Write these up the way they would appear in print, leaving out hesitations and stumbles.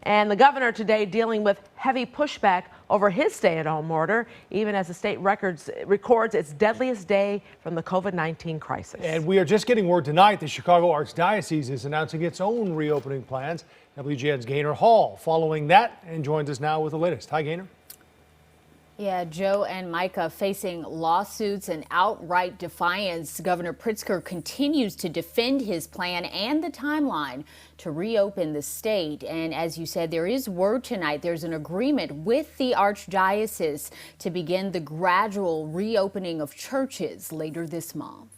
And the governor today dealing with heavy pushback over his stay-at-home order, even as the state records its deadliest day from the COVID-19 crisis. And we are just getting word tonight the Chicago Archdiocese is announcing its own reopening plans. WGN's Gaynor Hall following that and joins us now with the latest. Hi, Gaynor. Yeah, Joe and Micah facing lawsuits and outright defiance. Governor Pritzker continues to defend his plan and the timeline to reopen the state. And as you said, there is word tonight. There's an agreement with the Archdiocese to begin the gradual reopening of churches later this month.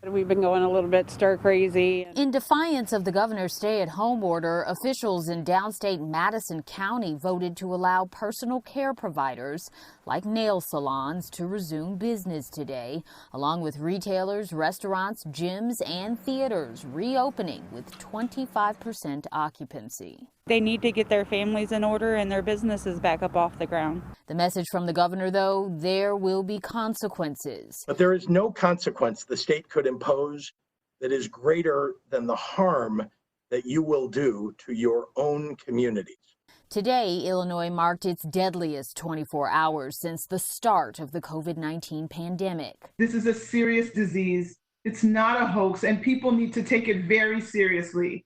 We've been going a little bit stir crazy. In defiance of the governor's stay-at-home order, officials in downstate Madison County voted to allow personal care providers like nail salons to resume business today, along with retailers, restaurants, gyms, and theaters reopening with 25% occupancy. They need to get their families in order and their businesses back up off the ground. The message from the governor, though, there will be consequences. But there is no consequence the state could impose that is greater than the harm that you will do to your own communities. Today, Illinois marked its deadliest 24 hours since the start of the COVID-19 pandemic. This is a serious disease. It's not a hoax, and people need to take it very seriously.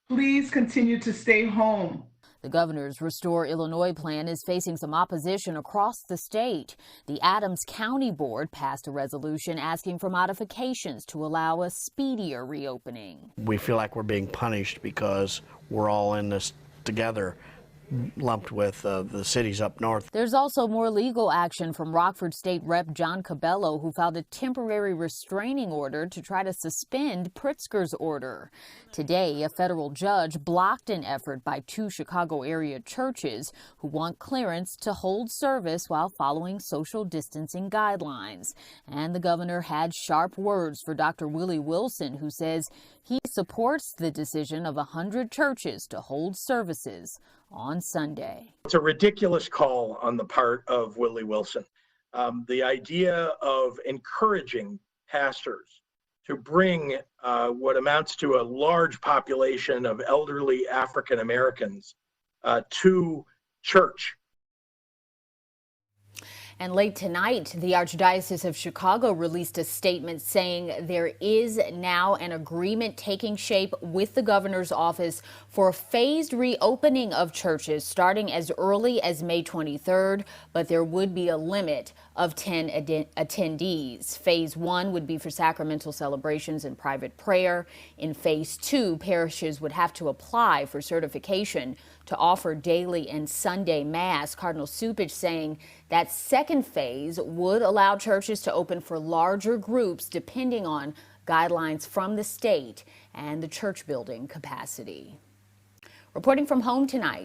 Please continue to stay home. The governor's Restore Illinois plan is facing some opposition across the state. The Adams County Board passed a resolution asking for modifications to allow a speedier reopening. We feel like we're being punished because we're all in this together, lumped with the cities up north. There's also more legal action from Rockford State Rep John Cabello, who filed a temporary restraining order to try to suspend Pritzker's order. Today, a federal judge blocked an effort by two Chicago area churches who want clearance to hold service while following social distancing guidelines. And the governor had sharp words for Dr. Willie Wilson, who says he supports the decision of 100 churches to hold services on Sunday. It's a ridiculous call on the part of Willie Wilson. The idea of encouraging pastors to bring what amounts to a large population of elderly African Americans to church. And late tonight, the Archdiocese of Chicago released a statement saying there is now an agreement taking shape with the governor's office for a phased reopening of churches starting as early as May 23rd, but there would be a limit of 10 attendees. Phase 1 would be for sacramental celebrations and private prayer. In Phase 2, parishes would have to apply for certification to offer daily and Sunday Mass. Cardinal Cupich saying that second phase would allow churches to open for larger groups depending on guidelines from the state and the church building capacity. Reporting from home tonight.